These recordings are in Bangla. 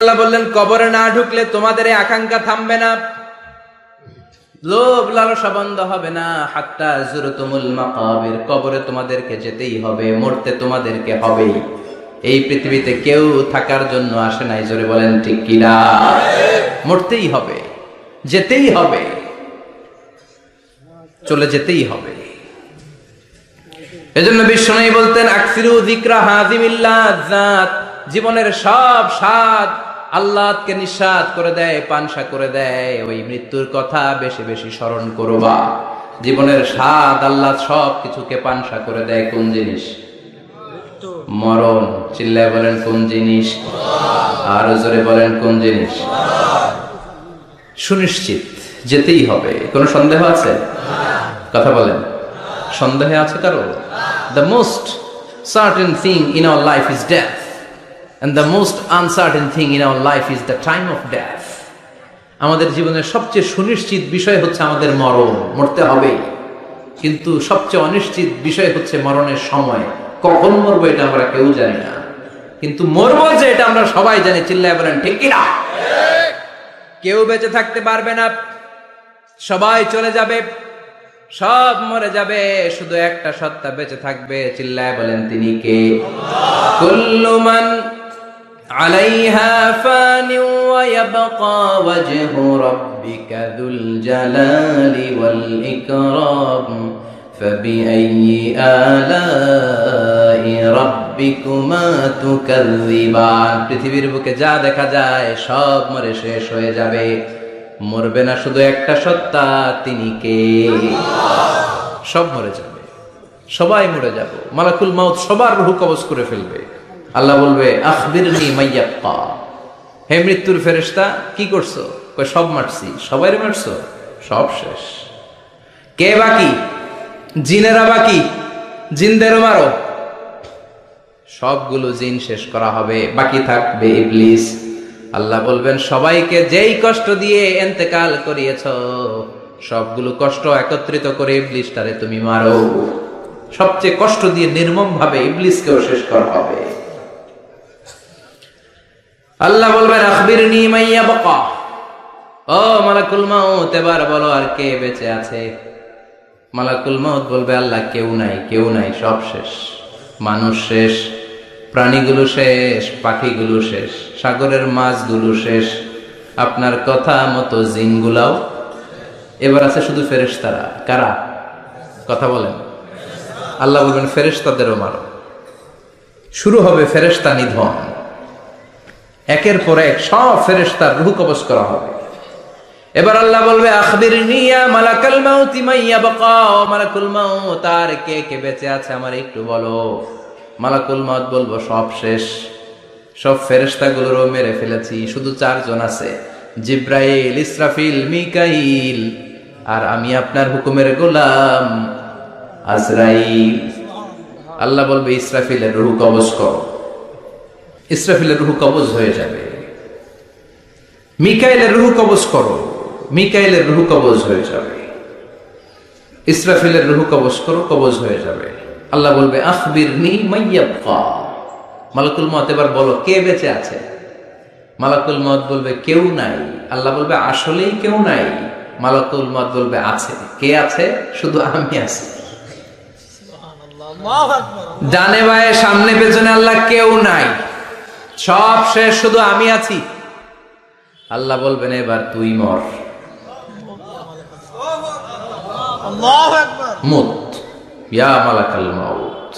আল্লাহ বললেন, কবরে না ঢুকলে তোমাদের এই আকাঙ্ক্ষা থামবে না, লোভ লালসা বন্ধ হবে না। হাত্তা যুরতুমুল মাকাবির, কবরে তোমাদেরকে যেতেই হবে, মরতে তোমাদেরকে হবেই। এই পৃথিবীতে কেউ থাকার জন্য আসে নাই, জোরে বলেন ঠিক কিনা? মরতেই হবে, যেতেই হবে, চলে যেতেই হবে। এজন্য বিশ্বনবী বলতেন, আকসিরু যিকরা হাযিমিল লাযাত, জীবনের সব স্বাদ আল্লাহকে নিঃস্বাদ করে দেয়, পানসা করে দেয়। ওই মৃত্যুর কথা বেশি বেশি স্মরণ করবা। জীবনের স্বাদ আল্লাহ সব কিছুকে পানসা করে দেয়। কোন জিনিস? মরণ। চিল্লায় বলেন কোন জিনিস? আর জোরে বলেন কোন জিনিস? সুনিশ্চিত যেতেই হবে। কোনো সন্দেহ আছে? কথা বলেন, সন্দেহ আছে কারো? The most certain thing in our life is death. And the most uncertain thing in our life is the time of death. আমাদের জীবনের সবচেয়ে সুনিশ্চিত বিষয় হচ্ছে আমাদের মরণ, মরতে হবে। কিন্তু সবচেয়ে অনিশ্চিত বিষয় হচ্ছে মরণের সময়। কখন মরবো এটা আমরা কেউ জানি না, কিন্তু মরবো যে এটা আমরা সবাই জানি। চিল্লায় বলেন ঠিক কিনা? কেউ বেঁচে থাকতে পারবে না, সবাই চলে যাবে, সব মরে যাবে, শুধু একটা সত্তা বেঁচে থাকবে। চিল্লায় বলেন তিনি কে? কুল্লু মান আলাইহা ফানি ওয়া ইয়াবকা ওয়াজহু রাব্বিকা যুল জালালি ওয়াল ইকরাম ফাবিআইয়ি আলাই রাব্বিকুমা তুকাযযিবান। পৃথিবীর বুকে যা দেখা যায় সব মরে শেষ হয়ে যাবে, মরবে না শুধু একটা সত্তা, তিনি কে? সব মরে যাবে, সবাই মরে যাব। মালাকুল মাউত সবার রূহ কবজ করে ফেলবে। আল্লাহ বলবে, আখবিরনি মাইয়াবকা, হে মৃত্যুর ফেরেশতা কি করছো? কই সব মারছি। সবাই মারছো? সব শেষ। কে বাকি? জিনেরা বাকি, জিনদেরও মারো। সবগুলো জিন শেষ করা হবে, বাকি থাকবে ইবলিস। আল্লাহ বলবেন, সবাইকে যেই কষ্ট দিয়ে ইন্তেকাল করিয়েছ, সবগুলো কষ্ট একত্রিত করে ইবলিসটারে তুমি মারো। সবচেয়ে কষ্ট দিয়ে নির্মম ভাবে ইবলিসকেও শেষ করা হবে। আল্লাহ বলবেন, আখবিরনি মাইয়াবকা, ও মালাকুল মাউত এবার বলো আর কে বেঁচে আছে? মালাকুল মাউত বলবে, আল্লাহ কেউ নাই, কেউ নাই, সব শেষ। মানুষ শেষ, প্রাণীগুলো শেষ, পাখিগুলো শেষ, সাগরের মাছগুলো শেষ, আপনার কথা মতো জিনগুলাও। এবার আছে শুধু ফেরেশতারা। কারা? কথা বলেন। আল্লাহ বলবেন, ফেরেশতাদেরও মারো। শুরু হবে ফেরেশতা নিধন। একের পর এক সব ফেরেশতার রূহ কবজ করা হবে। এবার আল্লাহ বলবে, আখবিরনি ইয়া মালাকাল মাউত মাইয়াবকা, ও মালাকুল মাউত আর কে কে বেঁচে আছে আমার একটু বলো। মালাকুল মাউত বলবো, সব শেষ, সব ফেরেশতাগুলোরও মেরে ফেলেছি, শুধু 4 জন আছে, জিব্রাইল, ইসরাফিল, মিকাইল, আর আমি আপনার হুকুমের গোলাম আজরাইল। আল্লাহ বলবে, ইসরাফিলের রূহ কবজ করো। ইসরাফিলের রূহ কবজ হয়ে যাবে। মিকাইলের রূহ কবজ করো, মিকাইলের রূহ কবজ হয়ে যাবে। ইসরাফিলের রূহ কবজ করো, কবজ হয়ে যাবে। আল্লাহ বলবে, আখবিরনি মাইয়াবকা, মালাকুল মউত এবার বলো কে বেঁচে আছে? মালাকুল মউত বলবে, কেউ নাই। আল্লাহ বলবে, আসলেই কেউ নাই? মালাকুল মউত বলবে, আছে। কে আছে? শুধু আমি আছি। ডানে বায়ে সামনে পেছনে আল্লাহ কেউ নাই, সব শেষ, শুধু আমি আছি। আল্লাহ বলবেন, এবার তুই মর। মুত ইয়া মালাকুল মাউত,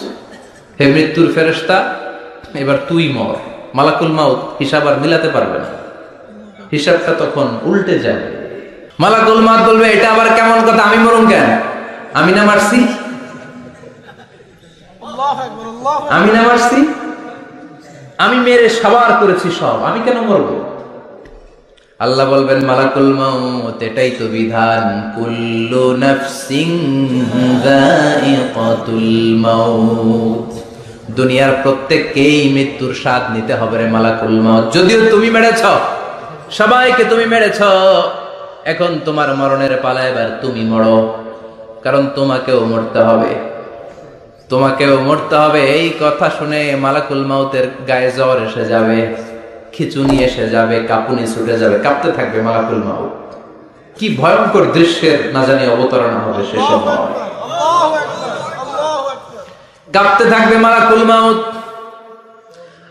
হে মৃত্যুর ফেরেশতা এবার তুই মর। মালাকুল মাউত হিসাব আর মিলাতে পারবে না, হিসাবটা তখন উল্টে যাবে। মালাকুল মাউত বলবে, এটা আবার কেমন কথা? আমি মরুম কেন? আমি না মারছি? আমি না মারছি? আমি মেরে সাবার করেছি সব, আমি কেন মরবো? আল্লাহ বলবেন, মালাকুল মাউত এটাই তো বিধান, কুল্লু নাফসিন যায়িকাতুল মাউত, দুনিয়ার প্রত্যেককেই মৃত্যুর স্বাদ নিতে হবে রে মালাকুল মাউত। যদিও তুমি মেরেছ, সবাইকে তুমি মেরেছ, এখন তোমার মরণের পালা, এবার তুমি মরো, কারণ তোমাকেও মরতে হবে, তোমাকেও মরতে হবে। এই কথা শুনে মালাকুল মাউতের গায়ে জ্বর এসে যাবে। খিচুনি এসে যাবে, কাঁপুনি ছুটে যাবে, কাঁপতে থাকবে মালাকুল মাউত। কি ভয়ঙ্কর দৃশ্যের না জানি অবতারণা হবে সে সময়। কাঁপতে থাকবে মালাকুল মাউত।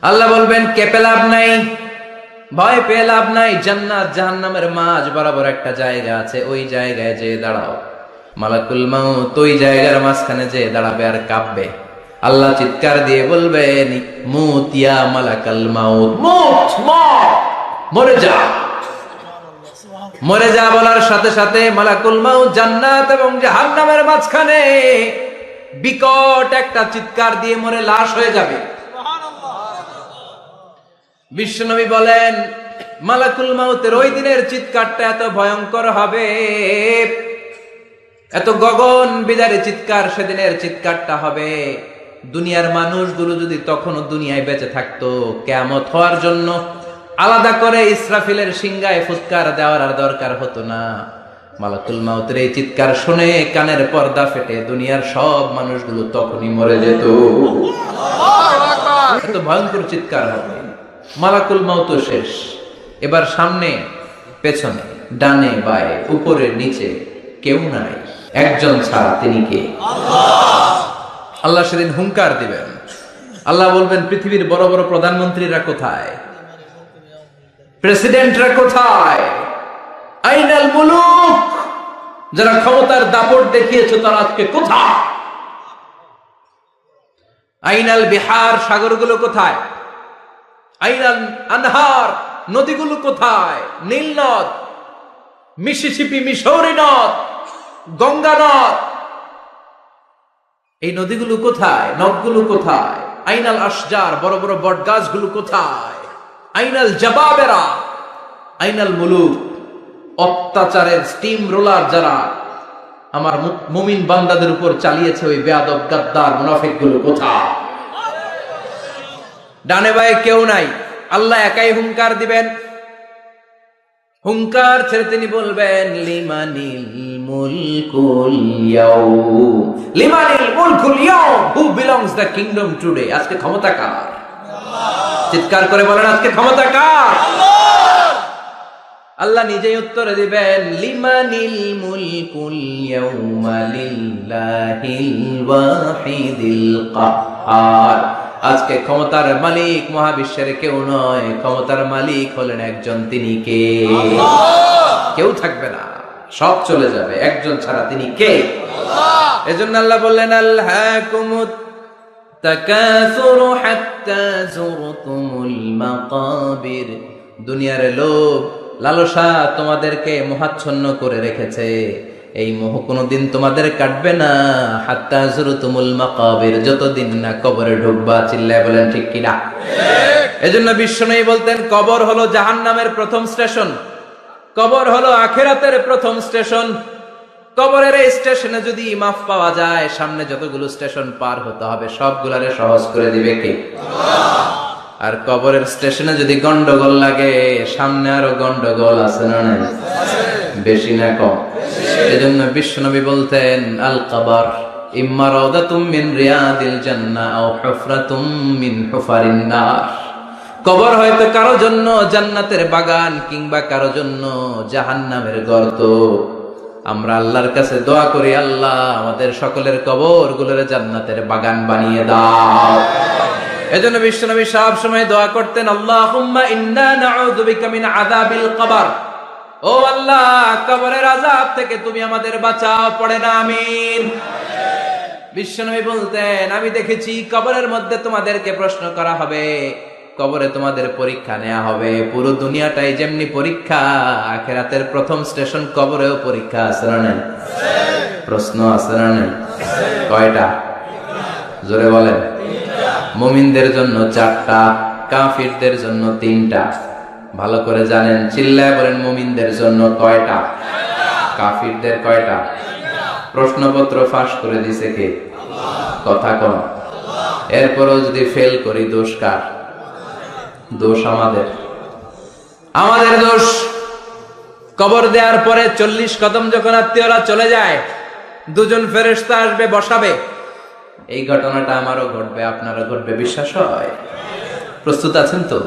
আল্লাহ বলবেন কেঁপে লাভ নাই, ভয় পেয়ে লাভ নাই। জান্নাত জাহান্নামের মাঝ বরাবর একটা জায়গা আছে, ওই জায়গায় যেয়ে দাঁড়াও। মালাকুল মাউত ওই জায়গার মাঝখানে যেয়ে দাঁড়াবে আর কাঁপবে। আল্লাহ চিৎকার দিয়ে বলবেন মুত ইয়া মালাকাল মাউত, মুত, মরে যা, মরে যা। বলার সাথে সাথে মালাকুল মাউত জান্নাত এবং জাহান্নামের মাঝখানে বিকট একটা চিৎকার দিয়ে মরে লাশ হয়ে যাবে। বিশ্বনবী বলেন মালাকুল মাউতের ওই দিনের চিৎকারটা এত ভয়ঙ্কর হবে, এত গগন বিদারে চিৎকার সেদিনের চিৎকারটা হবে। দুনিয়ার মানুষগুলো যদি তখনও দুনিয়ায় বেঁচে থাকতো, কিয়ামত হওয়ার জন্য আলাদা করে ইসরাফিলের সিংহায় ফুৎকার দেওয়ার আর দরকার হতো না। মালাকুল মাউতের এই চিৎকার শুনে কানের পর্দা ফেটে দুনিয়ার সব মানুষগুলো তখনই মরে যেত। এত ভয়ঙ্কর চিৎকার হবে। মালাকুল মাউত শেষ, এবার সামনে পেছনে ডানে বায়ে উপরে নিচে কেউ নাই, একজন ছাড়া, তিনি কে? আল্লাহ সেদিন হুঙ্কার দিবেন। আল্লাহ বলবেন পৃথিবীর বড় বড় প্রধানমন্ত্রীরা কোথায়, প্রেসিডেন্টরা কোথায়, আইনাল মুলুক, যারা ক্ষমতার দাপট দেখিয়েছে তারা আজকে কোথায়? আইনাল বিহার, সাগরগুলো কোথায়? আইনাল আনহার, নদীগুলো কোথায়? নীল নদ, মিসিসিপি, মিসৌরি নদ, গঙ্গা নদ, এই নদীগুলো কোথায়? নদগুলো কোথায়? আইনাল আশজার, বড় বড় বট গাছগুলো কোথায়? আইনাল জাবাবেরা, আইনাল মুলুক, অত্যাচারের স্টিম রোলার যারা আমার মুমিন বান্দাদের উপর চালিয়েছে, ওই বেয়াদব গাদ্দার মুনাফিকগুলো কোথায়? ডানে বায়ে কেউ নাই, আল্লাহ একাই হুঙ্কার দিবেন। হুঙ্কার ছেড়ে তিনি বলবেন লিমানিল মুলকুল ইয়াউম, লিমানিল মুলকুল ইয়াউম, who belongs the kingdom today. আজকে ক্ষমতা কার? চিৎকার করে বলেন আজকে ক্ষমতা কার? আল্লাহ নিজেই উত্তরে দিবেন লিমানিল মুলকুল ইয়াউমা লিল্লাহিল ওয়াহিদিল কাহ্হার। আজকে ক্ষমতার মালিক মহাবিশ্বের কেউ নয়, ক্ষমতার মালিক হলেন একজন, তিনি কে? কেউ থাকবে না, সব চলে যাবে, একজন ছাড়া, তিনি কে? এজন্য আল্লাহ বললেন আলহাকুমুত তাকাসুরু হাত্তা যুরতুমুল মাকাবির। দুনিয়ার লোভ লালসা তোমাদেরকে মোহাচ্ছন্ন করে রেখেছে, এই মোহ কোনদিন তোমাদের কাটবে না। হাত্তা যুরতুমুল মাকাবির, যতদিন না কবরে ঢুকবা। চিল্লায় বলেন ঠিক কিনা? এজন্য বিশ্বনবী বলতেন কবর হলো জাহান্নামের প্রথম স্টেশন, কবর হলো আখিরাতের প্রথম স্টেশন। কবরের এই স্টেশনে যদি মাফ পাওয়া যায়, সামনে যতগুলো স্টেশন পার হতে হবে সবগুলারে সহজ করে দিবে কে? আর কবরের স্টেশনে যদি গন্ডগোল লাগে, সামনে আরো গন্ডগোল আছে না নাই? বেশি না কম? এজন্য বিশ্বনবী বলতেন আল কবর ইম্মা রাউদাতুম মিন রিয়াদিল জান্নাহ আও হুফরাতুম মিন হুফারিন নার। কবর হয়তো কারো জন্য জান্নাতের বাগান, কিংবা কারো জন্য জাহান্নামের গর্ত। আমরা আল্লাহর কাছে দোয়া করি, আল্লাহ আমাদের সকলের কবর গুলোরে জান্নাতের বাগান বানিয়ে দাও। এজন্য বিশ্বনবী সব সময় দোয়া করতেন আল্লাহুম্মা ইন্না নাউযু বিকা মিন আযাবিল কবর। ও আল্লাহ, কবরের আযাব থেকে তুমি আমাদের বাঁচাও, পড়ে না আমিন। বিশ্বনবী বলতেন আমি দেখেছি কবরের মধ্যে তোমাদেরকে প্রশ্ন করা হবে, কবরে তোমাদের পরীক্ষা নেওয়া হবে। পুরো দুনিয়াটাই যেমনি পরীক্ষা, আখিরাতের প্রথম স্টেশন কবরেও পরীক্ষা আছে না নাই? প্রশ্ন আছে না নাই? কয়টা? জোরে বলেন। মুমিনদের জন্য 4টা, কাফিরদের জন্য 3টা। ভালো করে জানেন, চিল্লায় বলেন মুমিনদের জন্য কয়টা? কাফিরদের কয়টা? প্রশ্নপত্র ফাঁস করে দিছে কে? কথা কম। এরপরও যদি ফেল করি, দোষ কার? দোষ আমাদের, আমাদের দোষ। কবর দেওয়ার পরে 40 কদম যখন আত্মীয়রা চলে যায়, 2জন ফেরেশতা আসবে, বসাবে। এই ঘটনাটা আমারও ঘটবে, আপনারও ঘটবে, বিশ্বাস হয়? প্রস্তুত আছেন তো?